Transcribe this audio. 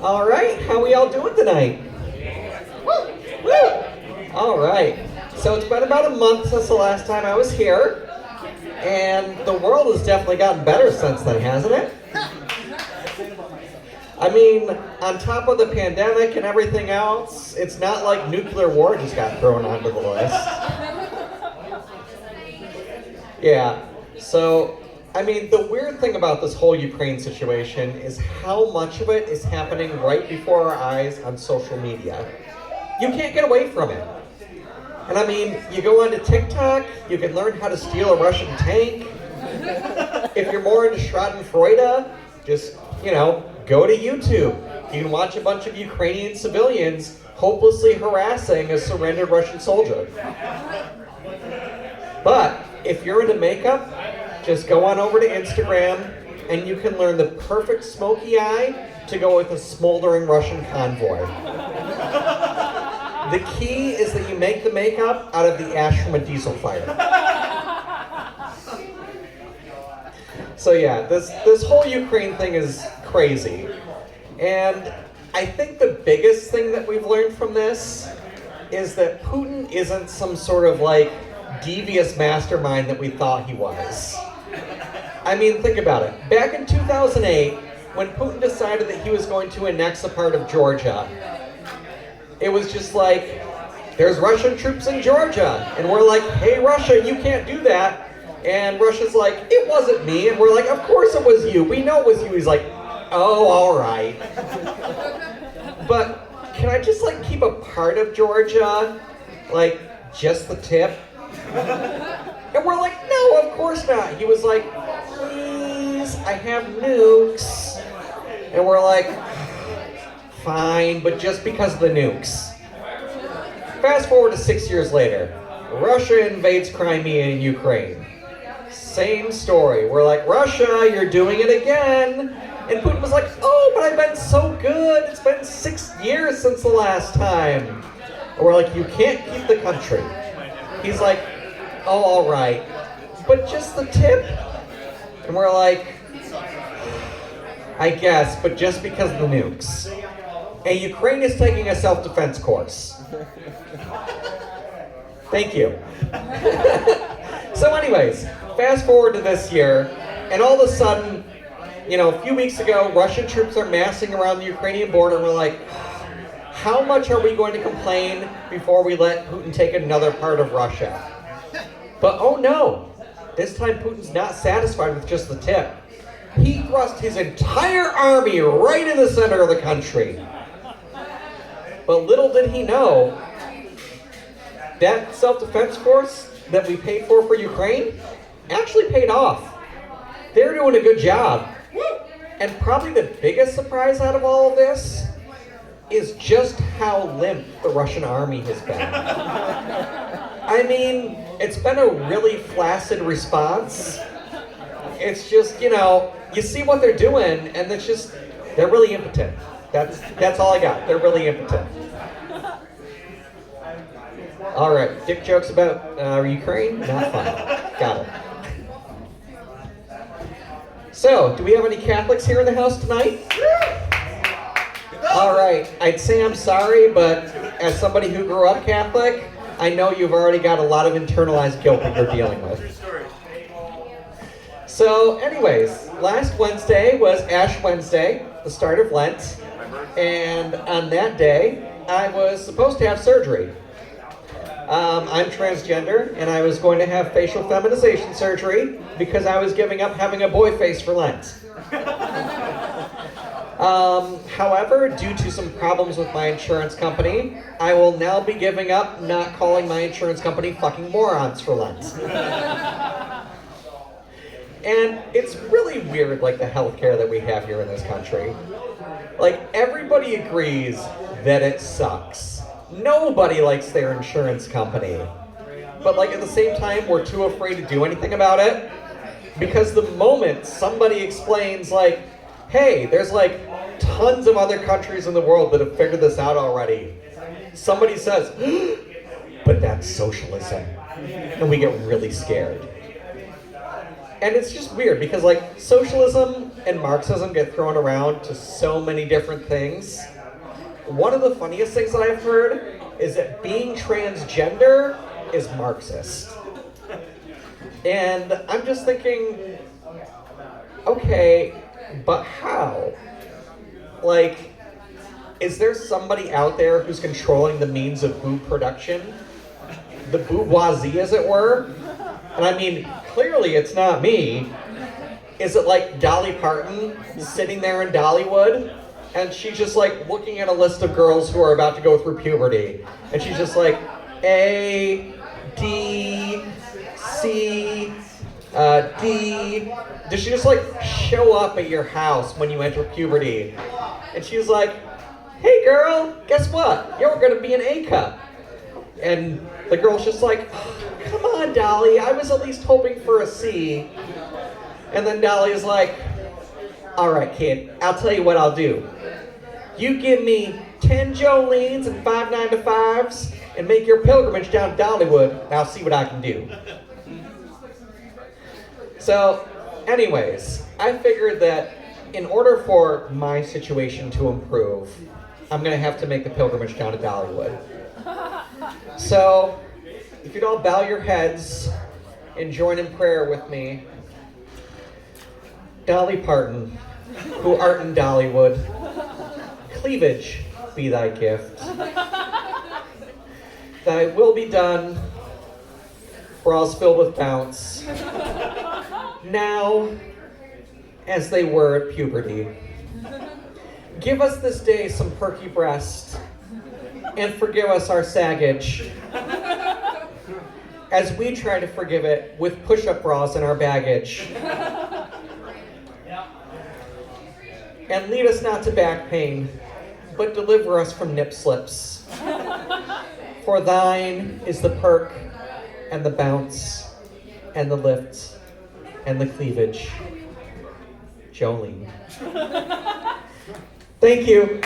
All right, how we all doing tonight? Woo! Woo! All right, so it's been about a month since the last time I was here, and the world has definitely gotten better since then, hasn't it? I mean, on top of the pandemic and everything else, it's not like nuclear war just got thrown onto the list. Yeah, so, I mean, the weird thing about this whole Ukraine situation is how much of it is happening right before our eyes on social media. You can't get away from it. And I mean, you go onto TikTok, you can learn how to steal a Russian tank. If you're more into Schadenfreude, just, go to YouTube. You can watch a bunch of Ukrainian civilians hopelessly harassing a surrendered Russian soldier. But if you're into makeup, just go on over to Instagram and you can learn the perfect smoky eye to go with a smoldering Russian convoy. The key is that you make the makeup out of the ash from a diesel fire. So yeah, this whole Ukraine thing is crazy. And I think the biggest thing that we've learned from this is that Putin isn't some sort of devious mastermind that we thought he was. I mean, think about it. Back in 2008, when Putin decided that he was going to annex a part of Georgia, it was just like, there's Russian troops in Georgia. And we're like, hey, Russia, you can't do that. And Russia's like, it wasn't me. And we're like, of course it was you. We know it was you. He's like, oh, all right. But can I just keep a part of Georgia? Just the tip? And we're like, no, of course not. He was like, please, I have nukes. And we're like, fine, but just because of the nukes. Fast forward to 6 years later. Russia invades Crimea and Ukraine. Same story. We're like, Russia, you're doing it again. And Putin was like, oh, but I've been so good. It's been 6 years since the last time. And we're like, you can't keep the country. He's like, oh, all right. But just the tip? And we're like, I guess, but just because of the nukes. And Ukraine is taking a self-defense course. Thank you. So anyways, fast forward to this year, and all of a sudden, a few weeks ago, Russian troops are massing around the Ukrainian border, and we're like, how much are we going to complain before we let Putin take another part of Russia? But oh no, this time Putin's not satisfied with just the tip. He thrust his entire army right in the center of the country. But little did he know, that self-defense force that we paid for Ukraine actually paid off. They're doing a good job. And probably the biggest surprise out of all of this is just how limp the Russian army has been. I mean, it's been a really flaccid response. It's just, you see what they're doing, and it's just, they're really impotent. That's all I got. They're really impotent. All right, dick jokes about Ukraine? Not fun. Got it. So, do we have any Catholics here in the house tonight? All right, I'd say I'm sorry, but as somebody who grew up Catholic, I know you've already got a lot of internalized guilt that you're dealing with. So, anyways, last Wednesday was Ash Wednesday, the start of Lent, and on that day, I was supposed to have surgery. I'm transgender, and I was going to have facial feminization surgery because I was giving up having a boy face for Lent. However, due to some problems with my insurance company, I will now be giving up not calling my insurance company fucking morons for Lent. And it's really weird, the healthcare that we have here in this country. Everybody agrees that it sucks. Nobody likes their insurance company. But at the same time, we're too afraid to do anything about it. Because the moment somebody explains hey, there's tons of other countries in the world that have figured this out already. Somebody says, but that's socialism. And we get really scared. And it's just weird because like socialism and Marxism get thrown around to so many different things. One of the funniest things that I've heard is that being transgender is Marxist. And I'm just thinking, okay, but how? Like, is there somebody out there who's controlling the means of boob production? The bourgeoisie, as it were? And I mean, clearly it's not me. Is it like Dolly Parton sitting there in Dollywood? And she's just like looking at a list of girls who are about to go through puberty. And she's just like, A, D, C, D. Does she just like show up at your house when you enter puberty? And she's like, hey girl, guess what? You're gonna be an A cup. And the girl's just like, come on Dolly, I was at least hoping for a C. And then Dolly's like, all right kid, I'll tell you what I'll do. You give me 10 Jolenes and 5 9-to-5s and make your pilgrimage down to Dollywood, and I'll see what I can do. So, anyways, I figured that in order for my situation to improve, I'm gonna have to make the pilgrimage down to Dollywood. So, if you'd all bow your heads and join in prayer with me. Dolly Parton, who art in Dollywood, cleavage be thy gift. Thy will be done, bras filled with bounce, now as they were at puberty. Give us this day some perky breast, and forgive us our saggage, as we try to forgive it with push-up bras in our baggage. And lead us not to back pain, but deliver us from nip slips. For thine is the perk, and the bounce, and the lift, and the cleavage. Jolene. Thank you.